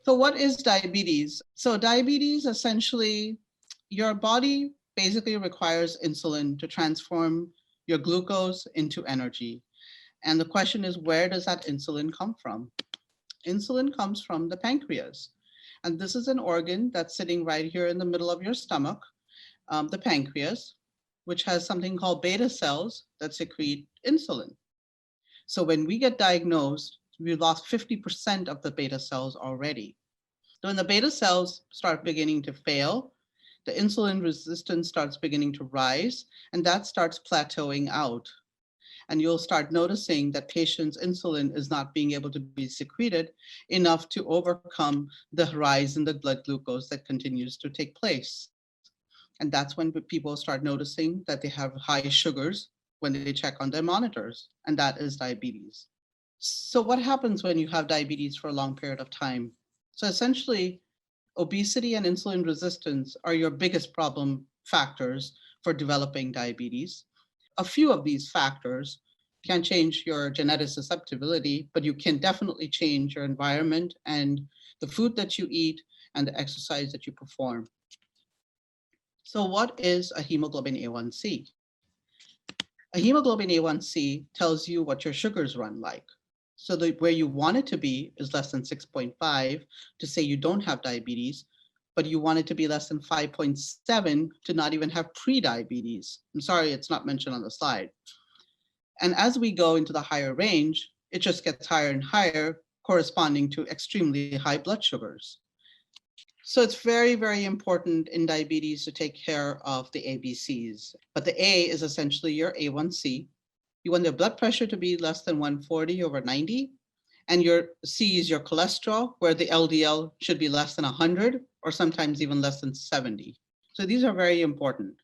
So what is diabetes? So diabetes, essentially, your body basically requires insulin to transform your glucose into energy. And the question is, where does that insulin come from? Insulin comes from the pancreas. And this is an organ that's sitting right here in the middle of your stomach, the pancreas, which has something called beta cells that secrete insulin. So when we get diagnosed, we lost 50% of the beta cells already. So when the beta cells start beginning to fail, the insulin resistance starts beginning to rise, and that starts plateauing out. And you'll start noticing that patients' insulin is not being able to be secreted enough to overcome the rise in the blood glucose that continues to take place. And that's when people start noticing that they have high sugars when they check on their monitors, and that is diabetes. So what happens when you have diabetes for a long period of time? So essentially, obesity and insulin resistance are your biggest problem factors for developing diabetes. A few of these factors can change your genetic susceptibility, but you can definitely change your environment and the food that you eat and the exercise that you perform. So what is a hemoglobin A1C? A hemoglobin A1C tells you what your sugars run like. So where you want it to be is less than 6.5 to say you don't have diabetes, but you want it to be less than 5.7 to not even have pre-diabetes. I'm sorry, it's not mentioned on the slide. And as we go into the higher range, it just gets higher and higher, corresponding to extremely high blood sugars. So it's very, very important in diabetes to take care of the ABCs. But the A is essentially your A1C. You want your blood pressure to be less than 140/90. And your C is your cholesterol, where the LDL should be less than 100 or sometimes even less than 70. So these are very important.